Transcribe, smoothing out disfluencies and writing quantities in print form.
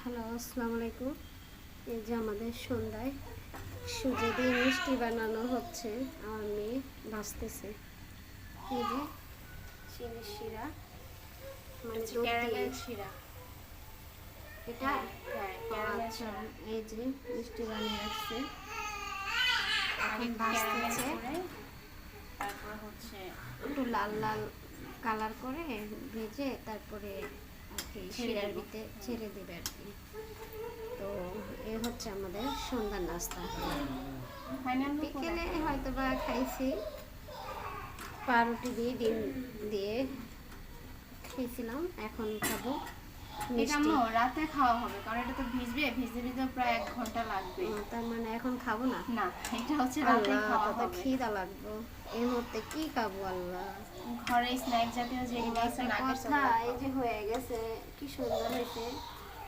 Hello, আসসালামু আলাইকুম। এই যে আমাদের সন্ধ্যায় সুজি দিয়ে মিষ্টি বানানো হচ্ছে। আমার মেয়ে ভাজতেছে। এই যে চিনির শিরা, মানে দুধ দিয়ে শিরা। এটা। ক্যারামেল আচ্ছা, শিরা। এই যে মিষ্টি বানিয়ে রাখছে, এখন ক্যারামেল ভাজতেছে। করে তারপর হচ্ছে একটু লাল লাল কালার করে ভেজে তারপরে আর কি শিরার ভিতরে ছেড়ে দেবে আর কি। তো এ হচ্ছে আমাদের সন্ধ্যার নাস্তা। বিকেলে হয়তো বা খাইছি পাউরুটি দিয়ে, ডিম দিয়ে খেয়েছিলাম। এখন খাবো এটা মিষ্টি। রাতে খাওয়া হবে, কারণ এটা তো ভিজতে ভিজতে প্রায় 1 ঘন্টা লাগবে। তার মানে এখন খাবো না? না, এটা হচ্ছে রাতে আল্লাহ, খাওয়া তত হবে। খিদা লাগবো এই মুহূর্তে, কি খাবো আল্লাহ। ঘরে স্ন্যাক জাতীয় যেগুলো আছে একটা নাকের কথা, এই যে হয়ে গেছে, কি সুন্দর হয়েছে।